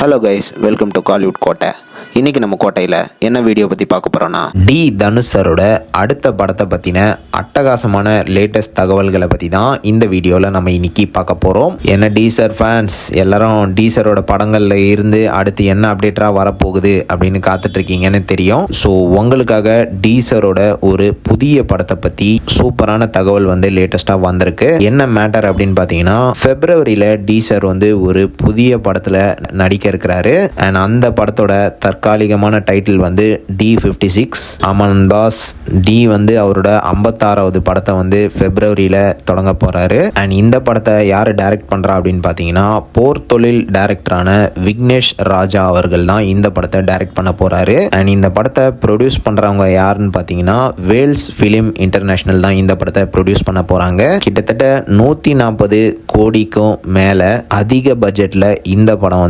Hello guys, welcome to Kollywood கோட்டை. இன்றைக்கி நம்ம கோட்டையில் என்ன வீடியோ பற்றி பார்க்க போகிறோன்னா, தனுஷரோட அடுத்த படத்தை பற்றின அட்டகாசமான லேட்டஸ்ட் தகவல்களை பற்றி தான் இந்த வீடியோவில் நம்ம இன்னைக்கு பார்க்க போகிறோம். என்ன டீசர் ஃபேன்ஸ் எல்லாரும் டீசரோட படங்களில் இருந்து அடுத்து என்ன அப்டேட்டாக வரப்போகுது அப்படின்னு காத்துட்ருக்கீங்கன்னு தெரியும். ஸோ உங்களுக்காக டீசரோட ஒரு புதிய படத்தை பற்றி சூப்பரான தகவல் லேட்டஸ்ட்டாக வந்திருக்கு. என்ன மேட்டர் அப்படின்னு பார்த்தீங்கன்னா, ஃபெப்ரவரியில் டீசர் ஒரு புதிய படத்தில் நடிக்க இருக்கிறாரு. அண்ட் அந்த படத்தோட தற்காலிகமான title D56. Aman Das D அவரோட 56வது படத்தை ஃபெப்ரவரியில் தொடங்க போறாரு. அண்ட் இந்த படத்தை யார் டைரக்ட் பண்றா அப்படின்னு பார்த்தீங்கன்னா, போர் தொழில் டைரக்டரான விக்னேஷ் ராஜா அவர்கள் தான் இந்த படத்தை டைரக்ட் பண்ண போறாரு. அண்ட் இந்த படத்தை ப்ரொடியூஸ் பண்றவங்க யாருன்னு பார்த்தீங்கன்னா, வேல்ஸ் ஃபிலிம் இன்டர்நேஷனல் தான் இந்த படத்தை ப்ரொடியூஸ் பண்ண போறாங்க. கிட்டத்தட்ட 140 கோடிக்கும் மேல அதிக பட்ஜெட்ல இந்த படம்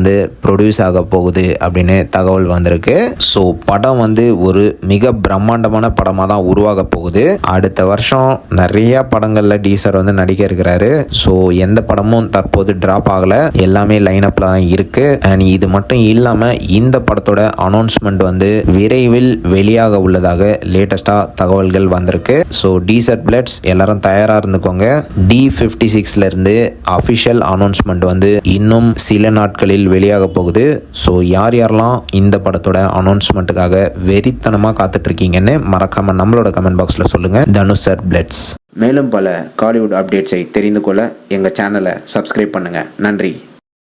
ப்ரொடியூஸ் ஆக போகுது அப்படின்னு தகவல் வந்திருக்கு. ஸோ படம் ஒரு மிக பிரம்மாண்டமான படமாக தான் உருவாக போகுது. அடுத்த வருஷம் நிறைய படங்களில் டீசர் நடிக்க இருக்கிறாரு. ஸோ எந்த படமும் தற்போது டிராப் ஆகலை, எல்லாமே லைன் அப்பில் தான் இருக்கு. அண்ட் இது மட்டும் இல்லாமல் இந்த படத்தோட அனௌன்ஸ்மெண்ட் விரைவில் வெளியாக உள்ளதாக லேட்டஸ்டாக தகவல்கள் வந்திருக்கு. ஸோ டீசர் பிளட்ஸ் எல்லாரும் தயாராக இருந்துக்கோங்க. D56 இருந்து அஃபிஷியல் அனௌன்ஸ்மெண்ட் இன்னும் சில நாட்களில் வெளியாக போகுது. ஸோ யாரெல்லாம் இந்த படத்தோட அனௌன்ஸ்மெண்ட்டுக்காக வெறித்தனமாக காத்துட்டு இருக்கீங்கன்னு மறக்காம நம்மளோட கமெண்ட் பாக்ஸில் சொல்லுங்க. தனுஷர் பிளட்ஸ். மேலும் பல காலிவுட் அப்டேட்ஸை தெரிந்து கொள்ள எங்கள் சேனலை சப்ஸ்கிரைப் பண்ணுங்க. நன்றி.